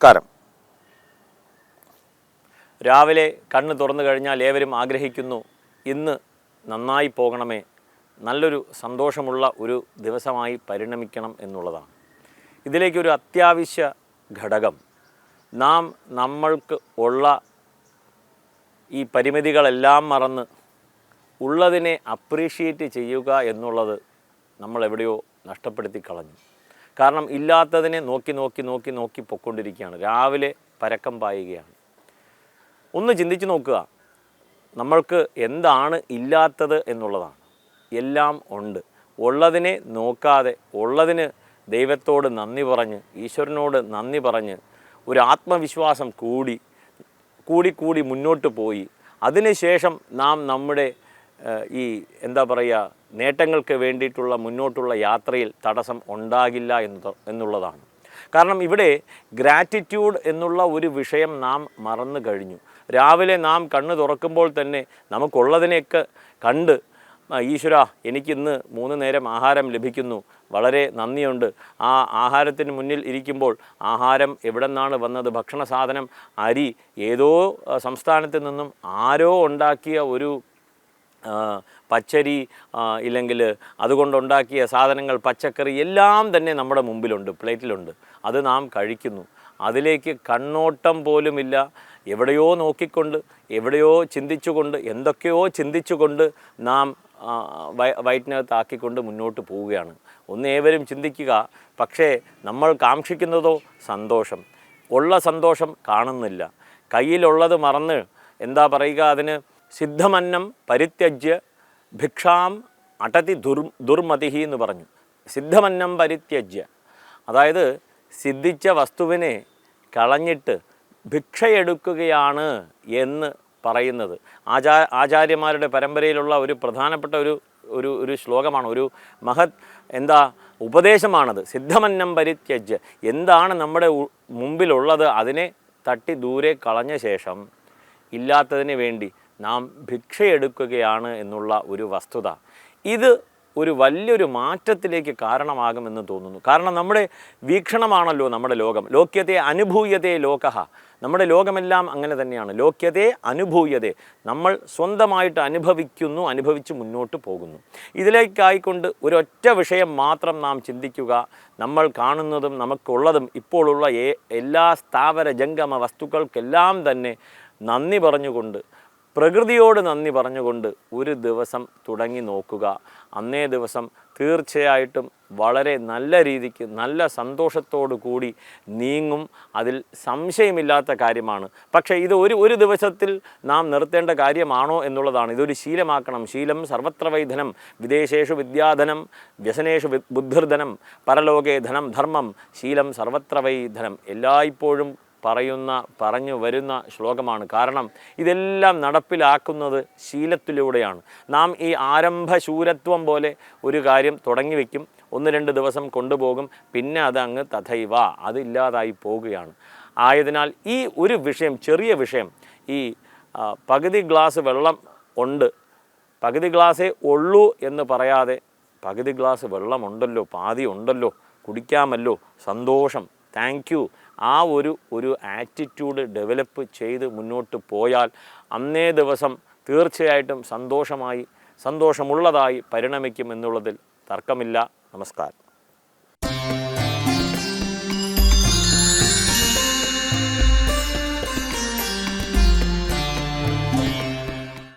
നമസ്കാരം. രാവിലെ കണ്ണ് തുറന്നു കഴിഞ്ഞാൽ ഏവരും ആഗ്രഹിക്കുന്നു ഇന്ന് നന്നായി പോകണമേ, നല്ലൊരു സന്തോഷമുള്ള ഒരു ദിവസമായി പരിണമിക്കണം എന്നുള്ളതാണ്. ഇതിലേക്കൊരു അത്യാവശ്യ ഘടകം നമ്മൾക്ക് ഉള്ള ഈ പരിമിതികളെല്ലാം മറന്ന് ഉള്ളതിനെ അപ്രീഷിയേറ്റ് ചെയ്യുക എന്നുള്ളത് നമ്മൾ എവിടെയോ നഷ്ടപ്പെടുത്തി കളഞ്ഞു. കാരണം ഇല്ലാത്തതിനെ നോക്കി പൊയ്ക്കൊണ്ടിരിക്കുകയാണ്. രാവിലെ പരക്കം പായുകയാണ്. ഒന്ന് ചിന്തിച്ച് നോക്കുക, നമ്മൾക്ക് എന്താണ് ഇല്ലാത്തത് എന്നുള്ളതാണ്. എല്ലാം ഉണ്ട്. ഉള്ളതിനെ നോക്കാതെ ഉള്ളതിന് ദൈവത്തോട് നന്ദി പറഞ്ഞ്, ഈശ്വരനോട് നന്ദി പറഞ്ഞ്, ഒരു ആത്മവിശ്വാസം കൂടി മുന്നോട്ട് പോയി അതിനുശേഷം നമ്മുടെ ഈ നേട്ടങ്ങൾക്ക് വേണ്ടിയിട്ടുള്ള മുന്നോട്ടുള്ള യാത്രയിൽ തടസ്സം ഉണ്ടാകില്ല എന്നുള്ളതാണ്. കാരണം ഇവിടെ ഗ്രാറ്റിറ്റ്യൂഡ് എന്നുള്ള ഒരു വിഷയം നാം മറന്നു കഴിഞ്ഞു. രാവിലെ നാം കണ്ണ് തുറക്കുമ്പോൾ തന്നെ നമുക്കുള്ളതിനെയൊക്കെ കണ്ട്, ഈശ്വര എനിക്കിന്ന് 3 നേരം ആഹാരം ലഭിക്കുന്നു, വളരെ നന്ദിയുണ്ട്. ആ ആഹാരത്തിന് മുന്നിൽ ഇരിക്കുമ്പോൾ ആഹാരം എവിടെ നിന്നാണ് വന്നത്? ഭക്ഷണ സാധനം, അരി ഏതോ സംസ്ഥാനത്ത് നിന്നും ആരോ ഉണ്ടാക്കിയ ഒരു പച്ചരി, ഇല്ലെങ്കിൽ അതുകൊണ്ടുണ്ടാക്കിയ സാധനങ്ങൾ, പച്ചക്കറി എല്ലാം തന്നെ നമ്മുടെ മുമ്പിലുണ്ട്, പ്ലേറ്റിലുണ്ട്. അത് നാം കഴിക്കുന്നു. അതിലേക്ക് കണ്ണോട്ടം പോലുമില്ല. എവിടെയോ നോക്കിക്കൊണ്ട്, എവിടെയോ ചിന്തിച്ചുകൊണ്ട്, എന്തൊക്കെയോ ചിന്തിച്ചുകൊണ്ട് നാം വയറ്റിനകത്താക്കിക്കൊണ്ട് മുന്നോട്ട് പോവുകയാണ്. ഏവരും ചിന്തിക്കുക. പക്ഷേ നമ്മൾ കാക്ഷിക്കുന്നതോ സന്തോഷം. ഉള്ള സന്തോഷം കാണുന്നില്ല. കയ്യിലുള്ളത് മറന്ന് അതിന് സിദ്ധമന്നം പരിത്യജ്യ ഭിക്ഷാം അടതി ദുർമതിഹി എന്ന് പറഞ്ഞു. സിദ്ധമന്നം പരിത്യജ്യ, അതായത് സിദ്ധിച്ച വസ്തുവിനെ കളഞ്ഞിട്ട് ഭിക്ഷയെടുക്കുകയാണ് എന്ന് പറയുന്നത് ആചാര്യന്മാരുടെ പരമ്പരയിലുള്ള ഒരു പ്രധാനപ്പെട്ട ഒരു ശ്ലോകമാണ്, ഒരു മഹത് ഉപദേശമാണത്. സിദ്ധമന്നം പരിത്യജ്യ, എന്താണ് നമ്മുടെ മുമ്പിലുള്ളത് അതിനെ തട്ടി ദൂരെ കളഞ്ഞ ശേഷം ഇല്ലാത്തതിന് വേണ്ടി നാം ഭിക്ഷയെടുക്കുകയാണ് എന്നുള്ള ഒരു വസ്തുത, ഇത് ഒരു വലിയൊരു മാറ്റത്തിലേക്ക് കാരണമാകുമെന്ന് തോന്നുന്നു. കാരണം നമ്മുടെ വീക്ഷണമാണല്ലോ നമ്മുടെ ലോകം. ലോക്യത്തെ അനുഭൂയതേ ലോകഃ. നമ്മുടെ അങ്ങനെ തന്നെയാണ്. ലോക്യത്തെ അനുഭൂയതേ, നമ്മൾ സ്വന്തമായിട്ട് അനുഭവിച്ച് മുന്നോട്ട് പോകുന്നു. ഇതിലേക്കായിക്കൊണ്ട് ഒരൊറ്റ വിഷയം മാത്രം നാം ചിന്തിക്കുക. നമ്മൾ കാണുന്നതും നമുക്കുള്ളതും ഇപ്പോഴുള്ള എല്ലാ സ്ഥാവര ജംഗമ വസ്തുക്കൾക്കെല്ലാം തന്നെ നന്ദി പറഞ്ഞുകൊണ്ട്, പ്രകൃതിയോട് നന്ദി പറഞ്ഞുകൊണ്ട് ഒരു ദിവസം തുടങ്ങി നോക്കുക. അന്നേ ദിവസം തീർച്ചയായിട്ടും വളരെ നല്ല രീതിക്ക്, നല്ല സന്തോഷത്തോടു കൂടി നീങ്ങും. അതിൽ സംശയമില്ലാത്ത കാര്യമാണ്. പക്ഷേ ഇത് ഒരു ദിവസത്തിൽ നാം നിർത്തേണ്ട കാര്യമാണോ എന്നുള്ളതാണ്. ഇതൊരു ശീലമാക്കണം. ശീലം സർവത്ര വൈധനം, വിദേശേഷു വിദ്യാധനം, വ്യസനേഷു ബുദ്ധിർധനം, പരലോകേ ധനം ധർമ്മം, ശീലം സർവത്ര വൈധനം എല്ലായ്പ്പോഴും പറഞ്ഞു വരുന്ന ശ്ലോകമാണ്. കാരണം ഇതെല്ലാം നടപ്പിലാക്കുന്നത് ശീലത്തിലൂടെയാണ്. നാം ഈ ആരംഭശൂരത്വം പോലെ ഒരു കാര്യം തുടങ്ങി വയ്ക്കും, 1-2 ദിവസം കൊണ്ടുപോകും, പിന്നെ അതങ്ങ് തഥൈവ അതില്ലാതായി പോവുകയാണ്. ആയതിനാൽ ഈ ഒരു വിഷയം, ചെറിയ വിഷയം, ഈ പകുതി ഗ്ലാസ് വെള്ളം ഉണ്ട്, പകുതി ഗ്ലാസ്സേ ഉള്ളൂ എന്ന് പറയാതെ പകുതി ഗ്ലാസ് വെള്ളമുണ്ടല്ലോ, പാതി ഉണ്ടല്ലോ, കുടിക്കാമല്ലോ, സന്തോഷം, താങ്ക് യു, ആ ഒരു ആറ്റിറ്റ്യൂഡ് ഡെവലപ്പ് ചെയ്ത് മുന്നോട്ട് പോയാൽ അന്നേ ദിവസം തീർച്ചയായിട്ടും സന്തോഷമുള്ളതായി പരിണമിക്കും എന്നുള്ളതിൽ തർക്കമില്ല. നമസ്കാരം.